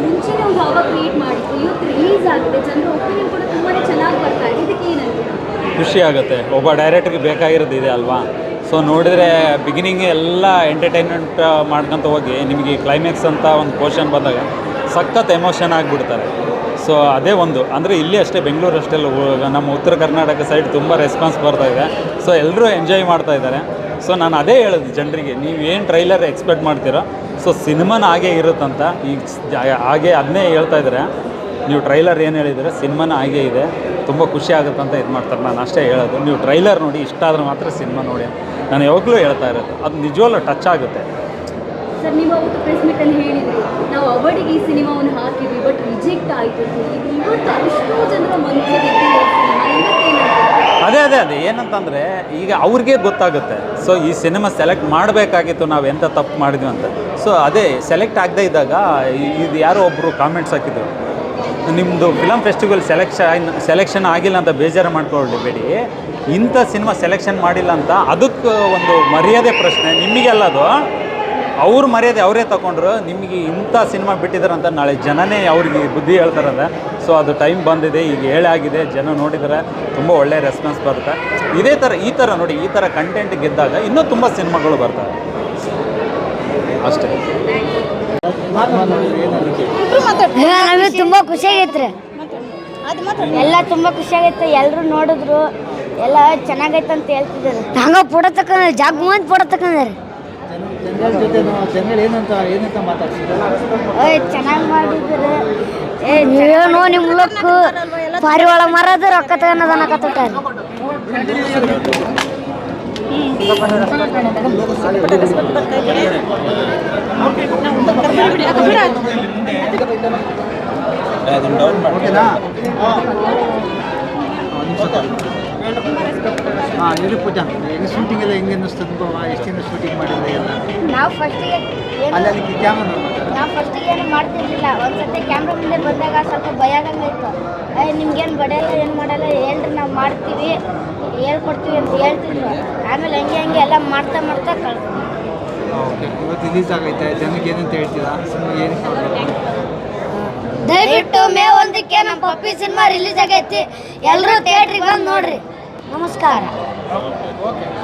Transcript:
ಮುಂಚೆನೇ ಒಂದು ಹವಾ ಕ್ರಿಯೇಟ್ ಮಾಡಿತ್ತು, ಇವತ್ತು ರಿಲೀಸ್ ಆಗಿದೆ, ಜನರ ಒಪಿನಿಯನ್ ಕೂಡ ತುಂಬಾ ಚೆನ್ನಾಗಿ ಬರ್ತಾ ಇದೆ, ಇದಕ್ಕೆ ಏನಂತೀರಾ? ಖುಷಿ ಆಗುತ್ತೆ. ಒಬ್ಬ ಡೈರೆಕ್ಟ್ರಿಗೆ ಬೇಕಾಗಿರೋದು ಇದೆ ಅಲ್ವಾ. ಸೊ ನೋಡಿದರೆ ಬಿಗಿನಿಂಗ್ ಎಲ್ಲ ಎಂಟರ್ಟೈನ್ಮೆಂಟ್ ಮಾಡ್ಕೊತ ಹೋಗಿ ನಿಮಗೆ ಕ್ಲೈಮ್ಯಾಕ್ಸ್ ಅಂತ ಒಂದು ಪೋರ್ಷನ್ ಬಂದಾಗ ಸಖತ್ ಎಮೋಷನ್ ಆಗಿಬಿಡ್ತಾರೆ. ಸೊ ಅದೇ ಒಂದು ಅಂದರೆ ಇಲ್ಲಿ ಅಷ್ಟೇ, ಬೆಂಗಳೂರು ಅಷ್ಟೇ ನಮ್ಮ ಉತ್ತರ ಕರ್ನಾಟಕ ಸೈಡ್ ತುಂಬ ರೆಸ್ಪಾನ್ಸ್ ಬರ್ತಾಯಿದೆ. ಸೊ ಎಲ್ಲರೂ ಎಂಜಾಯ್ ಮಾಡ್ತಾಯಿದ್ದಾರೆ. ಸೊ ನಾನು ಅದೇ ಹೇಳೋದು ಜನರಿಗೆ, ನೀವು ಏನು ಟ್ರೈಲರ್ ಎಕ್ಸ್ಪೆಕ್ಟ್ ಮಾಡ್ತೀರೋ ಸೊ ಸಿನಿಮಾನ ಹಾಗೇ ಇರುತ್ತಂತ. ಈಗ ಹಾಗೆ ಅದನ್ನೇ ಹೇಳ್ತಾ ಇದ್ದಾರೆ, ನೀವು ಟ್ರೈಲರ್ ಏನು ಹೇಳಿದರೆ ಸಿನಿಮಾನ ಹಾಗೇ ಇದೆ, ತುಂಬ ಖುಷಿ ಆಗುತ್ತೆ ಅಂತ ಇದು ಮಾಡ್ತಾರೆ. ನಾನು ಅಷ್ಟೇ ಹೇಳೋದು, ನೀವು ಟ್ರೈಲರ್ ನೋಡಿ, ಇಷ್ಟ ಆದರೆ ಮಾತ್ರ ಸಿನಿಮಾ ನೋಡಿ. ನಾನು ಯಾವಾಗಲೂ ಹೇಳ್ತಾ ಇರೋದು ಅದು ನಿಜವಾಗ್ಲೂ ಟಚ್ ಆಗುತ್ತೆ. ಸರ್, ನೀವು ಅವತ್ತು ಪ್ರೆಸ್ ಮೀಟಲ್ಲಿ ಹೇಳಿದ್ರಿ, ನಾವು ಅವಾರ್ಡಿಗೆ ಈ ಸಿನಿಮಾವನ್ನು ಹಾಕಿದ್ವಿ ಬಟ್ ರಿಜೆಕ್ಟ್ ಆಯಿತು. ಇವತ್ತು ಅಷ್ಟೋ ಜನರ ಮನಸ್ಸಲ್ಲಿ ಅದೇ ಏನಂತಂದರೆ ಈಗ ಅವ್ರಿಗೆ ಗೊತ್ತಾಗುತ್ತೆ. ಸೊ ಈ ಸಿನಿಮಾ ಸೆಲೆಕ್ಟ್ ಮಾಡಬೇಕಾಗಿತ್ತು, ನಾವು ಎಂಥ ತಪ್ಪು ಮಾಡಿದ್ವಿ ಅಂತ. ಸೊ ಅದೇ ಸೆಲೆಕ್ಟ್ ಆಗದೇ ಇದ್ದಾಗ ಇದು ಯಾರೋ ಒಬ್ಬರು ಕಾಮೆಂಟ್ಸ್ ಹಾಕಿದ್ರು, ನಿಮ್ಮದು ಫಿಲಮ್ ಫೆಸ್ಟಿವಲ್ ಸೆಲೆಕ್ಷನ್ ಆಗಿಲ್ಲ ಅಂತ ಬೇಜಾರು ಮಾಡ್ಕೊಳ್ಬೇಡಿ, ಇಂಥ ಸಿನಿಮಾ ಸೆಲೆಕ್ಷನ್ ಮಾಡಿಲ್ಲ ಅಂತ ಅದಕ್ಕೆ ಒಂದು ಮರ್ಯಾದೆ ಪ್ರಶ್ನೆ ನಿಮಗೆಲ್ಲದು. ಅವ್ರ ಮರ್ಯಾದೆ ಅವರೇ ತಗೊಂಡ್ರು, ನಿಮಗೆ ಇಂಥ ಸಿನಿಮಾ ಬಿಟ್ಟಿದ್ದಾರಂತ ನಾಳೆ ಜನನೇ ಅವ್ರಿಗೆ ಬುದ್ಧಿ ಹೇಳ್ತಾರಂತೆ. ಸೊ ಅದು ಟೈಮ್ ಬಂದಿದೆ, ಈಗ ಹೇಳಾಗಿದೆ, ಜನ ನೋಡಿದರೆ ತುಂಬ ಒಳ್ಳೆಯ ರೆಸ್ಪಾನ್ಸ್ ಬರುತ್ತೆ. ಈ ಥರ ನೋಡಿ, ಈ ಥರ ಕಂಟೆಂಟ್ ಗೆದ್ದಾಗ ಇನ್ನೂ ತುಂಬ ಸಿನಿಮಾಗಳು ಬರ್ತವೆ ಅಷ್ಟೇ. ನಮಗೆ ತುಂಬ ಖುಷಿಯಾಗೈತ್ರಿ, ಎಲ್ಲ ತುಂಬ ಖುಷಿಯಾಗೈತೆ. ಎಲ್ಲರೂ ನೋಡಿದ್ರು, ಎಲ್ಲ ಚೆನ್ನಾಗೈತೆ ಅಂತ ಹೇಳ್ತಿದ್ದಾರೆ. ಹಂಗೆ ಫೋಟೋ ತಕೊಂಡ್ರೆ ಜಾಗಮಂದ್ ಫೋಟೋ ತಕೊಂಡ್ರಿ, ಚೆನ್ನಾಗಿ ಮಾಡಿದ್ರೆ ಏನು ನಿಮ್ಮ ಲುಕ್ ಪಾರಿವಾಳ ಮರದ ರೊಕ್ಕ ತಗೋದನ್ನಕತ್ತಾರ. ಹೇಳಿ ಪೂಜಾ, ಹೆಂಗೆ ಶೂಟಿಂಗ್ ಎಲ್ಲ ಹೆಂಗೆ ಅನ್ನಿಸ್ತದೆ? ಎಷ್ಟಿಂದ ಶೂಟಿಂಗ್ ಮಾಡಿದ್ರೆ ನಾವು ಫಸ್ಟಿಗೆ ಏನು ಮಾಡ್ತಿರ್ಲಿಲ್ಲ. ಒಂದ್ಸತಿ ಕ್ಯಾಮ್ರಾ ಮುಂದೆ ಬಂದಾಗ ಸ್ವಲ್ಪ ಭಯ ಆಗಂಗಾಯ್ತು. ನಿಮ್ಗೇನು ಬಡಿಯಲ್ಲ, ಏನು ಮಾಡಲ್ಲ, ಹೇಳ್ರಿ ನಾವು ಮಾಡ್ತೀವಿ, ಹೇಳ್ಕೊಡ್ತೀವಿ ಅಂತ ಹೇಳ್ತಿದ್ರು. ಆಮೇಲೆ ಹಂಗೆ ಎಲ್ಲ ಮಾಡ್ತಾ ಕಳ್ತೀವಿ. ಓಕೆ, ಇವತ್ತು ರಿಲೀಸ್ ಆಗೈತೆ, ಜನಕ್ಕೆ ಏನಂತ ಹೇಳ್ತೀರಾ? ಸಿನಿಮಾ ಏನಕ್ಕೆ ದಯವಿಟ್ಟು ಮೇ 1ಕ್ಕೆ ನಮ್ಮ ಪಪ್ಪಿ ಸಿನಿಮಾ ರಿಲೀಸ್ ಆಗೈತಿ, ಎಲ್ಲರೂ ಥಿಯೇಟ್ರಿಗೆ ಬಂದು ನೋಡ್ರಿ. ನಮಸ್ಕಾರ.